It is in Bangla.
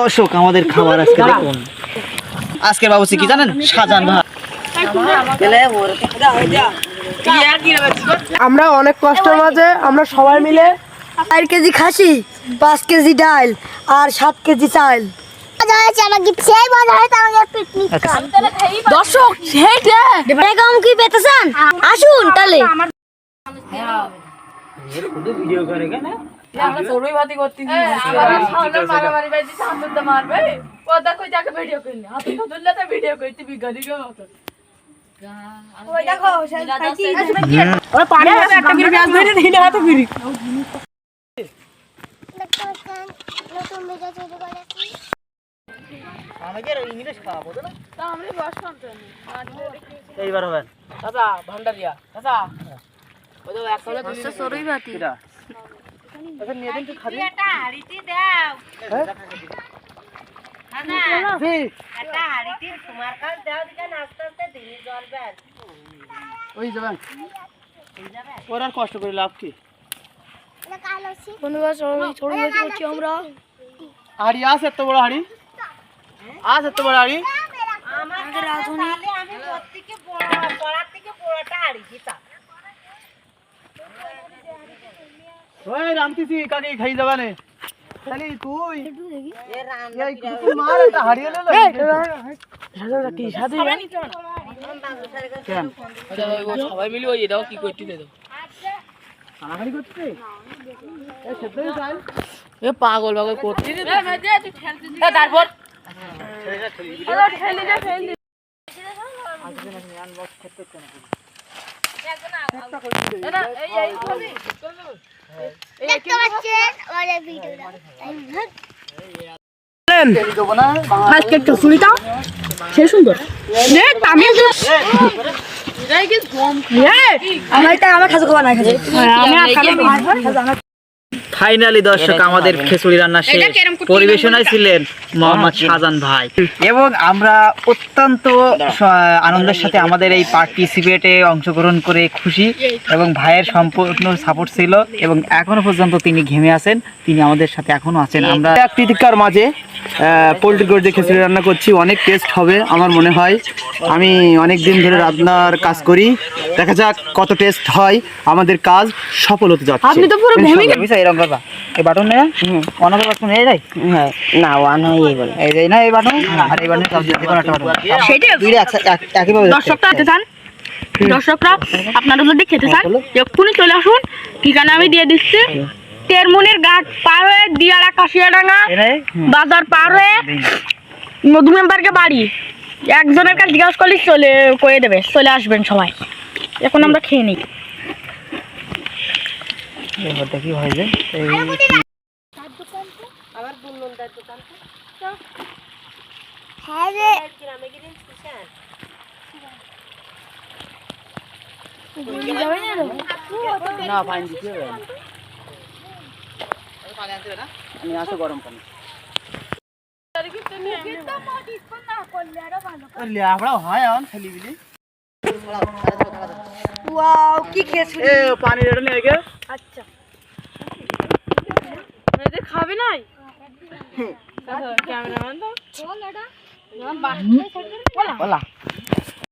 দর্শক আমাদের খাবার আজকে দেখুন। আজকের বাবুসি কি জানেন? শাহজাহান ভাই। আমরা অনেক কষ্টের মাঝে আমরা সবাই মিলে 4 কেজি খাসি, 5 কেজি ডাল আর 7 কেজি চাল। দর্শক এরকম কি পেতেছেন? আসুন তাহলে ভিডিও করে কেন? এইবার হবে দাদা ভান্ডারিয়া দাদা ওই দাও একটা সরই বাতি আচ্ছা নিয়ে দিন তো খাবি এটা হাড়িতে দাও না জি এটা হাড়িতে তোমার কাছে দাও দিকে নাস্তা আস্তে দিন জলবেন ওই যাবেন ওর আর কষ্ট করে লাভ কি না কালসি বন্ধুরা ছোট ছোট করছি আমরা হাড়ি আছে এত বড় হাড়ি আছে এত বড় হাড়ি আমাদের রাধুনি আমি প্রত্যেককে পড়ার থেকে পুরোটা হাড়ি দিতা ওই রামতিসি কাকে খাই যাবানে খালি তুই এ রাম এই কুকুর মার এটা হারিয়ে ললো সাদা কি সাদা কেন ও সবাই মিলে ওই দাও কি করতে দে দাও খালি করতে এ সেটাই চাই এ পাগল পাগল করতে দে তুই খেলতে দে তারপর ঠেলে দে আজকে না আনবক্স করতে কেন ফাইনালি দর্শক আমাদের খিচুড়ি রান্না শেষ। পরিবেশনায় ছিলেন মোহাম্মদ শাহজাহান ভাই এবং আমরা অত্যন্ত আনন্দের সাথে আমাদের এই পার্টিসিপেটে অংশগ্রহণ করে খুশি এবং ভাইয়ের সম্পূর্ণ সাপোর্ট ছিল এবং এখনো পর্যন্ত তিনি ঘেমে আছেন, তিনি আমাদের সাথে এখনো আছেন। আমরা প্রীতিকার মাঝে পোল্ট্রি করে যে খিচুড়ি রান্না করছি, অনেক টেস্ট হবে আমার মনে হয়। আমি অনেক দিন ধরে রান্নার কাজ করি, দেখা যাক কত টেস্ট হয়। আমাদের কাজ সফল হতে যাচ্ছে। আপনি তো পুরো ঘেমে গেছেন। এরকম করবা এই বাটন নে অন করে বাটন এই যাই হ্যাঁ না ওয়ান হয় এই বলে এই যাই না এই বাটন আর এই বাটন সব যে কোনো একটা বাটন সেটা দুইটা একই ভাবে দর্শকরা খেতে চান, দর্শকরা আপনারা যদি খেতে চান এক্ষুনি চলে আসুন, ঠিকানা আমি দিয়ে দিচ্ছি। তেরমুনির ঘাট পার হয়ে দিয়াড়া কাশিয়াডাঙ্গা বাজার পার হয়ে মধু মেম্বারকে বাড়ি একজনের কাছে জিজ্ঞাসা করলে চলে করে দেবে, চলে আসবেন সবাই। এখন আমরা খেয়ে নিই। এবারটা কি হয় যে আবার বুননদার দোকান তো হ্যাঁ রে গ্রামে গিয়ে স্টেশন না পানি দিতে হবে পানি আনতে হবে না আমি আসো গরম পানি হয় এখন খেলি বিলি ওয়াও কি খেয়েছিস এ পানি রেডি নিয়ে গে আচ্ছা মেয়েদে খাবে নাই ক্যামেরাম্যান তো বল এটা বাস বলা